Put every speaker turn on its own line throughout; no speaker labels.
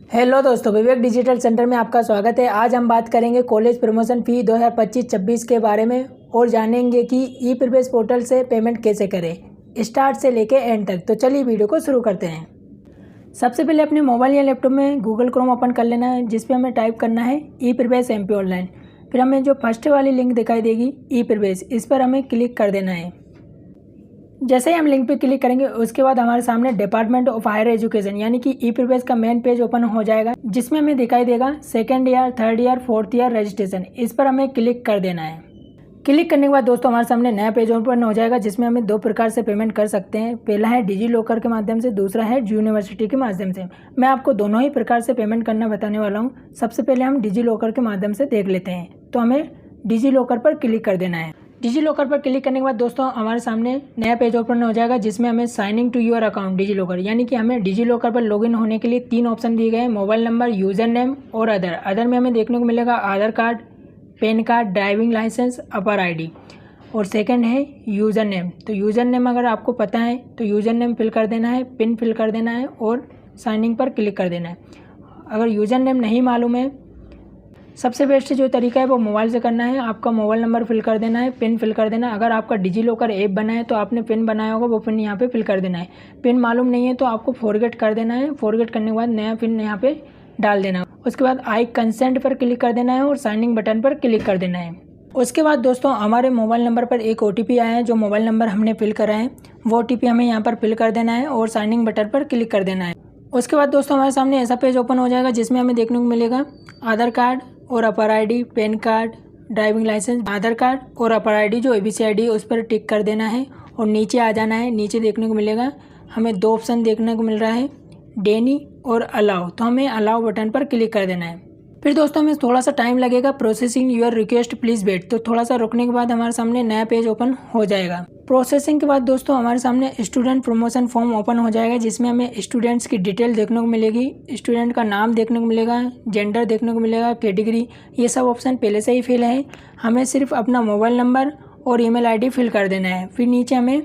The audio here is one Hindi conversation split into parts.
हेलो दोस्तों, विवेक डिजिटल सेंटर में आपका स्वागत है। आज हम बात करेंगे कॉलेज प्रमोशन फ़ी 2025-26 के बारे में और जानेंगे कि ई प्रवेश पोर्टल से पेमेंट कैसे करें, स्टार्ट से लेके एंड तक। तो चलिए वीडियो को शुरू करते हैं। सबसे पहले अपने मोबाइल या लैपटॉप में गूगल क्रोम ओपन कर लेना है, जिस पे हमें टाइप करना है ई प्रवेश MP ऑनलाइन। फिर हमें जो फर्स्ट वाली लिंक दिखाई देगी ई प्रवेश, इस पर हमें क्लिक कर देना है। जैसे ही हम लिंक पे क्लिक करेंगे उसके बाद हमारे सामने डिपार्टमेंट ऑफ हायर एजुकेशन यानी कि ई प्रवेश का मेन पेज ओपन हो जाएगा, जिसमें हमें दिखाई देगा second year, third year, fourth year registration. इस पर हमें क्लिक कर देना है। क्लिक करने के बाद दोस्तों हमारे सामने नया पेज ओपन हो जाएगा, जिसमें हमें दो प्रकार से पेमेंट कर सकते हैं। पहला है डिजी लॉकर के माध्यम से, दूसरा है यूनिवर्सिटी के माध्यम से। मैं आपको दोनों ही प्रकार से पेमेंट करना बताने वाला हूँ। सबसे पहले हम डिजी लॉकर के माध्यम से देख लेते हैं। तो हमें डिजी लॉकर पर क्लिक कर देना है। डिजी लॉकर पर क्लिक करने के बाद दोस्तों हमारे सामने नया पेज ओपन हो जाएगा, जिसमें हमें signing to your account DigiLocker यानी कि हमें डिजी लॉकर पर लॉगिन होने के लिए 3 ऑप्शन दिए गए हैं: मोबाइल नंबर, यूज़र नेम और अदर में हमें देखने को मिलेगा Aadhaar card, PAN card, driving licence, APAAR ID। और सेकंड है यूज़र नेम। तो यूज़र नेम अगर आपको पता है तो यूज़र नेम फिल कर देना है, पिन फिल कर देना है और साइनिंग पर क्लिक कर देना है। अगर यूज़र नेम नहीं मालूम है, सबसे बेस्ट जो तरीका है वो मोबाइल से करना है। आपका मोबाइल नंबर फिल कर देना है, पिन फिल कर देना है। अगर आपका डिजी लॉकर ऐप बना है तो आपने पिन बनाया होगा, वो पिन यहाँ पे फिल कर देना है। पिन मालूम नहीं है तो आपको फॉरगेट कर देना है। फॉरगेट करने के बाद नया पिन यहाँ पे डाल देना है। उसके बाद आई कंसेंट पर क्लिक कर देना है और साइनिंग बटन पर क्लिक कर देना है। उसके बाद दोस्तों हमारे मोबाइल नंबर पर एक OTP आया है, जो मोबाइल नंबर हमने फिल करा है वो OTP हमें यहाँ पर फिल कर देना है और साइनिंग बटन पर क्लिक कर देना है। उसके बाद दोस्तों हमारे सामने ऐसा पेज ओपन हो जाएगा, जिसमें हमें देखने को मिलेगा आधार कार्ड और APAAR ID, PAN card, driving licence. Aadhaar card और अपर ID जो ABC ID है उस पर टिक कर देना है और नीचे आ जाना है। नीचे देखने को मिलेगा हमें 2 ऑप्शन देखने को मिल रहा है, डेनी और अलाउ। तो हमें अलाउ बटन पर क्लिक कर देना है। फिर दोस्तों हमें थोड़ा सा टाइम लगेगा, processing your request please wait. तो थोड़ा सा रुकने के बाद हमारे सामने नया पेज ओपन हो जाएगा। प्रोसेसिंग के बाद दोस्तों हमारे सामने स्टूडेंट प्रमोशन फॉर्म ओपन हो जाएगा, जिसमें हमें स्टूडेंट्स की डिटेल देखने को मिलेगी, स्टूडेंट का नाम देखने को मिलेगा, जेंडर देखने को मिलेगा, कैटेगरी। ये सब ऑप्शन पहले से ही फिल है। हमें सिर्फ अपना मोबाइल नंबर और ईमेल ID फिल कर देना है। फिर नीचे हमें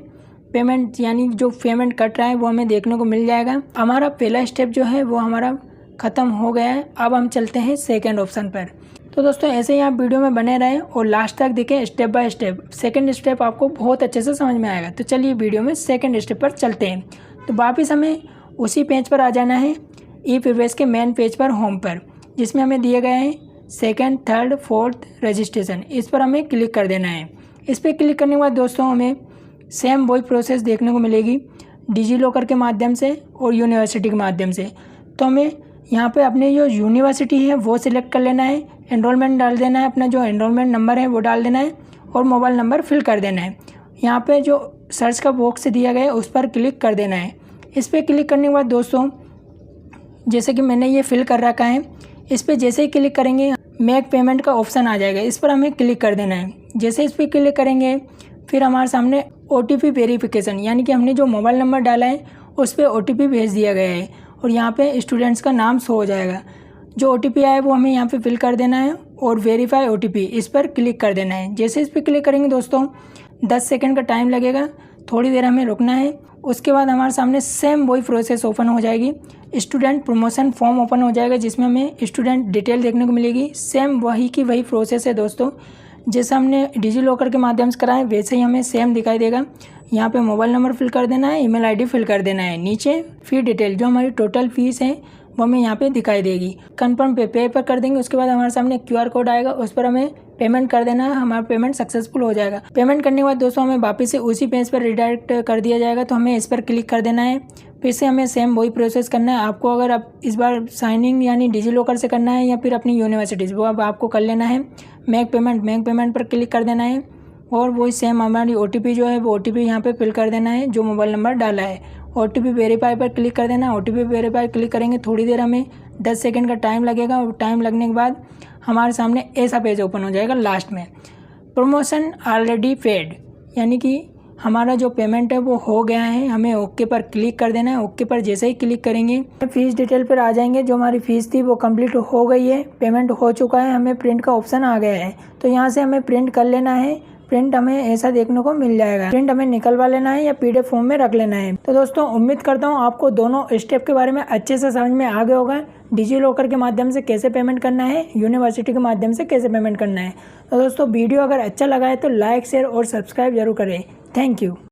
पेमेंट यानी जो पेमेंट कट रहा है वो हमें देखने को मिल जाएगा। हमारा पहला स्टेप जो है वो हमारा ख़त्म हो गया है। अब हम चलते हैं सेकंड ऑप्शन पर। तो दोस्तों ऐसे ही आप वीडियो में बने रहें और लास्ट तक देखें step by step. Second step आपको बहुत अच्छे से समझ में आएगा। तो चलिए वीडियो में सेकंड स्टेप पर चलते हैं। तो वापस हमें उसी पेज पर आ जाना है, ई प्रवेश के मेन पेज पर, होम पर, जिसमें हमें दिए गए हैं सेकेंड, थर्ड, फोर्थ रजिस्ट्रेशन। इस पर हमें क्लिक कर देना है। इस पर क्लिक करने के बाद दोस्तों हमें सेम वही प्रोसेस देखने को मिलेगी डिजी लॉकर के माध्यम से और यूनिवर्सिटी के माध्यम से। तो हमें यहाँ पे अपने जो यूनिवर्सिटी है वो सिलेक्ट कर लेना है, एनरोलमेंट डाल देना है, अपना जो एनरोलमेंट नंबर है वो डाल देना है और मोबाइल नंबर फिल कर देना है। यहाँ पे जो सर्च का बॉक्स दिया गया है उस पर क्लिक कर देना है। इस पर क्लिक करने के बाद दोस्तों जैसे कि मैंने ये फिल कर रखा है, इस पर जैसे ही क्लिक करेंगे मेक पेमेंट का ऑप्शन आ जाएगा। इस पर हमें क्लिक कर देना है। जैसे इस पर क्लिक करेंगे फिर हमारे सामने OTP वेरिफिकेशन यानी कि हमने जो मोबाइल नंबर डाला है उस पर OTP भेज दिया गया है और यहाँ पे स्टूडेंट्स का नाम शो हो जाएगा। जो OTP आया है वो हमें यहाँ पे फिल कर देना है और वेरीफाई OTP इस पर क्लिक कर देना है। जैसे इस पर क्लिक करेंगे दोस्तों 10 सेकंड का टाइम लगेगा, थोड़ी देर हमें रुकना है। उसके बाद हमारे सामने सेम वही प्रोसेस ओपन हो जाएगी, स्टूडेंट प्रमोशन फॉर्म ओपन हो जाएगा, जिसमें हमें स्टूडेंट डिटेल देखने को मिलेगी। सेम वही की वही प्रोसेस है दोस्तों, जैसे हमने डिजी लॉकर के माध्यम से कराए वैसे ही हमें सेम दिखाई देगा। यहाँ पे मोबाइल नंबर फिल कर देना है, ईमेल ID फिल कर देना है। नीचे फी डिटेल जो हमारी टोटल फीस है वो हमें यहाँ पे दिखाई देगी। कंफर्म पे पर कर देंगे। उसके बाद हमारे सामने QR कोड आएगा, उस पर हमें पेमेंट कर देना है। हमारा पेमेंट सक्सेसफुल हो जाएगा। पेमेंट करने के बाद दोस्तों हमें वापस से उसी पेज पर रिडायरेक्ट कर दिया जाएगा। तो हमें इस पर क्लिक कर देना है। फिर से हमें सेम वही प्रोसेस करना है। आपको अगर आप इस बार साइनिंग यानी डिजी लॉकर से करना है या फिर अपनी यूनिवर्सिटीज़, वो अब आपको कर लेना है। मेक पेमेंट पर क्लिक कर देना है और वही सेम हमारी OTP जो है वो OTP यहाँ पे फिल कर देना है जो मोबाइल नंबर डाला है। OTP वेरीफाई पर क्लिक कर देना है। OTP वेरीफाई क्लिक करेंगे, थोड़ी देर हमें 10 सेकंड का टाइम लगेगा और टाइम लगने के बाद हमारे सामने ऐसा पेज ओपन हो जाएगा लास्ट में, प्रमोशन ऑलरेडी पेड, यानी कि हमारा जो पेमेंट है वो हो गया है। हमें ओके पर क्लिक कर देना है। ओके पर जैसे ही क्लिक करेंगे फीस डिटेल पर आ जाएंगे। जो हमारी फ़ीस थी वो कंप्लीट हो गई है, पेमेंट हो चुका है, हमें प्रिंट का ऑप्शन आ गया है। तो यहाँ से हमें प्रिंट कर लेना है प्रिंट हमें ऐसा देखने को मिल जाएगा। प्रिंट हमें निकलवा लेना है या PDF फॉर्म में रख लेना है। तो दोस्तों उम्मीद करता हूँ आपको दोनों स्टेप के बारे में अच्छे से समझ में आ गया होगा। डिजी लॉकर के माध्यम से कैसे पेमेंट करना है, यूनिवर्सिटी के माध्यम से कैसे पेमेंट करना है। तो दोस्तों वीडियो अगर अच्छा लगा है तो लाइक, शेयर और सब्सक्राइब जरूर करें। Thank you.